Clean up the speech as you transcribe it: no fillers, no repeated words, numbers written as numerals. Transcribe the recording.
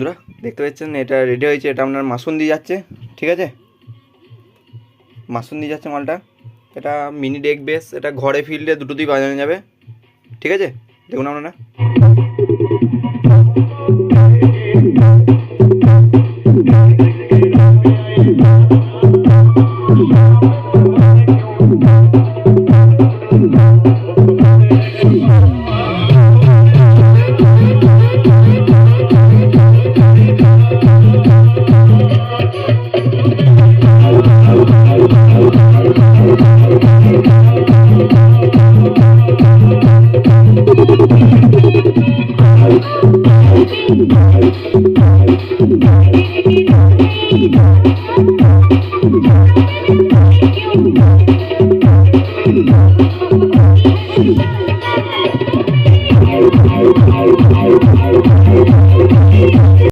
বন্ধুরা দেখতে পাচ্ছেন এটা রেডি হয়েছে। এটা আপনার মাসুন দিয়ে যাচ্ছে, ঠিক আছে, মাসুন দিয়ে যাচ্ছে মালটা। এটা মিনি ডেক বেস, এটা ঘরে ফিল্ডে দুটোতেই বাজানো যাবে, ঠিক আছে। দেখুন আপনারা